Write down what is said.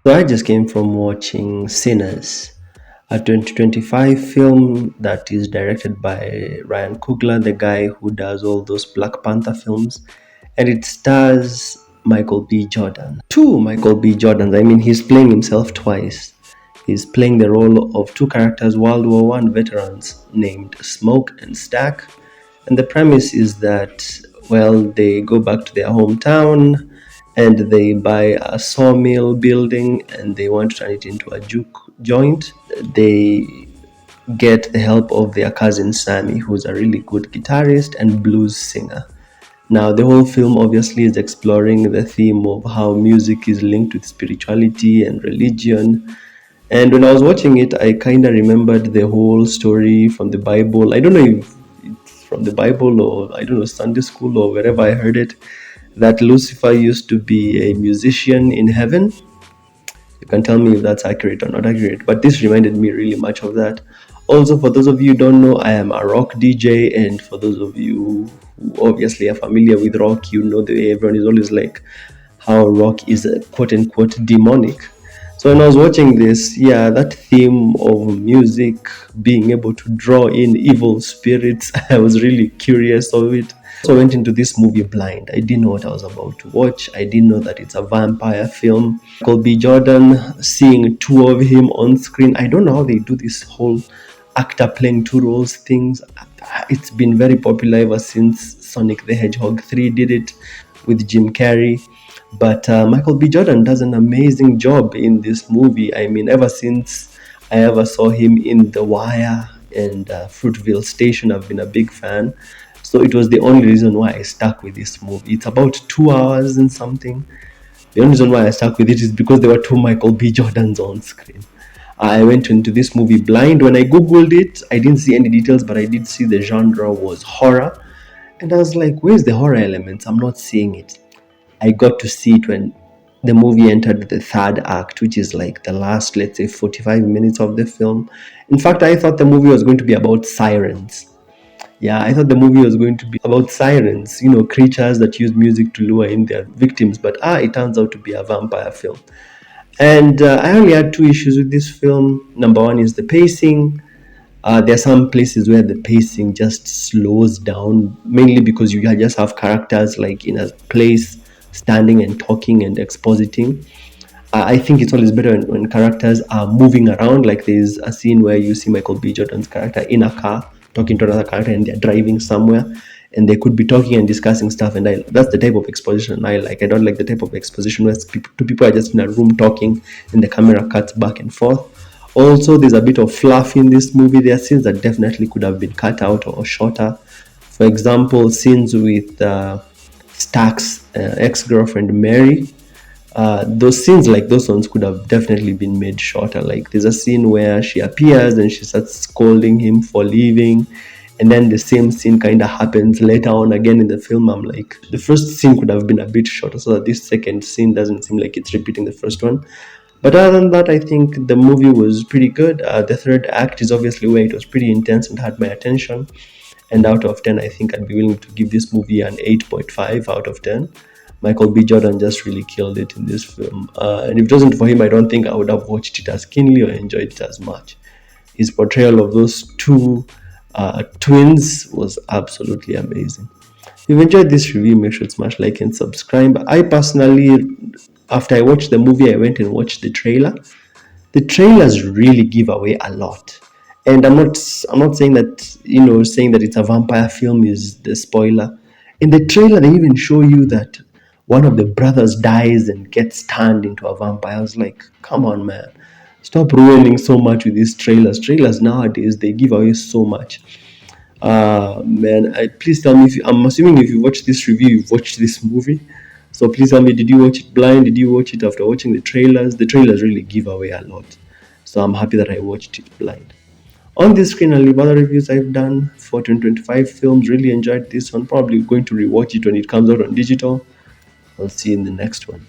So I just came from watching Sinners, a 2025 film that is directed by Ryan Coogler, the guy who does all those Black Panther films, and it stars Michael B. Jordan. Two Michael B. Jordans. I mean, he's playing himself twice. He's playing the role of two characters, World War One veterans named Smoke and Stack. And the premise is that, well, they go back to their hometown and they buy a sawmill building and they want to turn it into a juke joint. They get the help of their cousin Sammy, who's a really good guitarist and blues singer. Now, the whole film obviously is exploring the theme of how music is linked with spirituality and religion. And when I was watching it, I kind of remembered the whole story from the Bible. I don't know if it's from the Bible or I don't know, Sunday school or wherever I heard it, that Lucifer used to be a musician in heaven. You can tell me if that's accurate or not accurate, but this reminded me really much of that. Also, for those of you who don't know, I am a rock DJ, and for those of you who obviously are familiar with rock, you know that everyone is always like how rock is quote unquote demonic. So when I was watching this, yeah, that theme of music being able to draw in evil spirits, I was really curious of it. So I went into this movie blind. I didn't know what I was about to watch. I didn't know that it's a vampire film. Michael B. Jordan, seeing two of him on screen. I don't know how they do this whole actor playing two roles things. It's been very popular ever since Sonic the Hedgehog 3 did it with Jim Carrey. But Michael B. Jordan does an amazing job in this movie. I mean, ever since I ever saw him in The Wire and Fruitvale Station, I've been a big fan. So it was the only reason why I stuck with this movie. It's about 2 hours and something. The only reason why I stuck with it is because there were two Michael B. Jordans on screen. I went into this movie blind. When I googled it, I didn't see any details, but I did see the genre was horror. And I was like, where's the horror elements? I'm not seeing it. I got to see it when the movie entered the third act, which is like the last, let's say, 45 minutes of the film. In fact, I thought the movie was going to be about sirens. Yeah, I thought the movie was going to be about sirens, creatures that use music to lure in their victims. But it turns out to be a vampire film. And I only had two issues with this film. Number one is the pacing. There are some places where the pacing just slows down, mainly because you just have characters like in a place standing and talking and expositing. I think it's always better when characters are moving around. Like there's a scene where you see Michael B. Jordan's character in a car talking to another character and they're driving somewhere and they could be talking and discussing stuff. And that's the type of exposition I like. I don't like the type of exposition where two people are just in a room talking and the camera cuts back and forth. Also, there's a bit of fluff in this movie. There are scenes that definitely could have been cut out or shorter. For example, scenes with Stack's ex-girlfriend Mary. Those scenes like those ones could have definitely been made shorter. Like there's a scene where she appears and she starts scolding him for leaving, and then the same scene kind of happens later on again in the film. I'm like, the first scene could have been a bit shorter so that this second scene doesn't seem like it's repeating the first one. But other than that, I think the movie was pretty good. The third act is obviously where it was pretty intense and had my attention. And out of 10, I think I'd be willing to give this movie an 8.5 out of 10. Michael B. Jordan just really killed it in this film. And if it wasn't for him, I don't think I would have watched it as keenly or enjoyed it as much. His portrayal of those two twins was absolutely amazing. If you've enjoyed this review, make sure to smash like and subscribe. I personally, after I watched the movie, I went and watched the trailer. The trailers really give away a lot. And I'm not saying that, saying that it's a vampire film is the spoiler. In the trailer, they even show you that one of the brothers dies and gets turned into a vampire. I was like, come on, man. Stop ruining so much with these trailers. Trailers nowadays, they give away so much. Man, please tell me, I'm assuming if you watched this review, you've watched this movie. So please tell me, did you watch it blind? Did you watch it after watching the trailers? The trailers really give away a lot. So I'm happy that I watched it blind. On this screen, I'll leave other reviews I've done for 2025 films. Really enjoyed this one. Probably going to rewatch it when it comes out on digital. I'll see you in the next one.